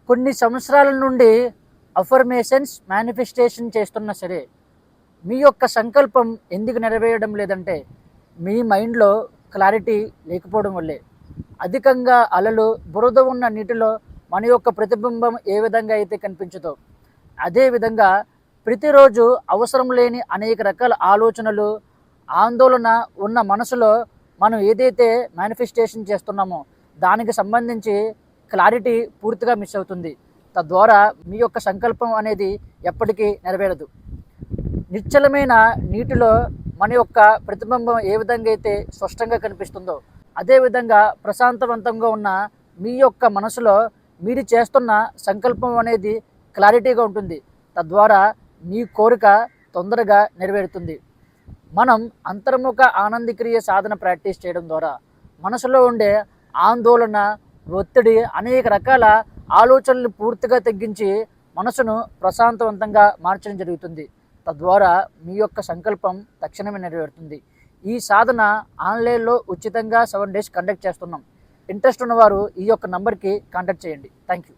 కొన్ని సంవత్సరాల నుండి అఫర్మేషన్స్ మేనిఫెస్టేషన్ చేస్తున్నా సరే మీ యొక్క సంకల్పం ఎందుకు నెరవేరడం లేదంటే మీ మైండ్లో క్లారిటీ లేకపోవడం వల్లే. అధికంగా అలలు బురద ఉన్న నీటిలో మన యొక్క ప్రతిబింబం ఏ విధంగా అయితే కనిపించదో అదేవిధంగా ప్రతిరోజు అవసరం లేని అనేక రకాల ఆలోచనలు, ఆందోళన ఉన్న మనసులో మనం ఏదైతే మేనిఫెస్టేషన్ చేస్తున్నామో దానికి సంబంధించి క్లారిటీ పూర్తిగా మిస్ అవుతుంది. తద్వారా మీ యొక్క సంకల్పం అనేది ఎప్పటికీ నెరవేరదు. నిశ్చలమైన నీటిలో మన యొక్క ప్రతిబింబం ఏ విధంగా అయితే స్పష్టంగా కనిపిస్తుందో అదేవిధంగా ప్రశాంతవంతంగా ఉన్న మీ యొక్క మనసులో మీరు చేస్తున్న సంకల్పం అనేది క్లారిటీగా ఉంటుంది. తద్వారా మీ కోరిక తొందరగా నెరవేరుతుంది. మనం అంతర్ముఖ ఆనందక్రియ సాధన ప్రాక్టీస్ చేయడం ద్వారా మనసులో ఉండే ఆందోళన, ఒత్తిడి, అనేక రకాల ఆలోచనలు పూర్తిగా తగ్గించి మనసును ప్రశాంతవంతంగా మార్చడం జరుగుతుంది. తద్వారా మీ యొక్క సంకల్పం తక్షణమే నెరవేరుతుంది. ఈ సాధన ఆన్లైన్లో ఉచితంగా 7 days కండక్ట్ చేస్తున్నాం. ఇంట్రెస్ట్ ఉన్నవారు ఈ యొక్క నంబర్కి కాంటాక్ట్ చేయండి. Thank you.